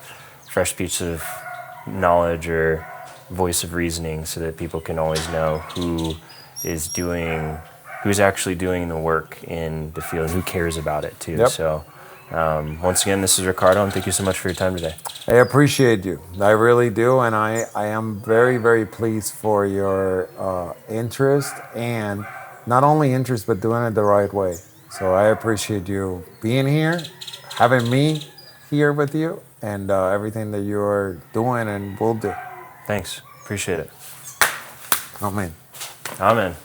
knowledge or voice of reasoning, so that people can always know who's actually doing the work in the field, who cares about it too. So once again, this is Ricardo, and thank you so much for your time today. I appreciate you. I really do. And I am very, very pleased for your interest, and not only interest, but doing it the right way. So I appreciate you being here, having me here with you, and everything that you're doing and will do. Thanks. Appreciate it. Amen. Amen.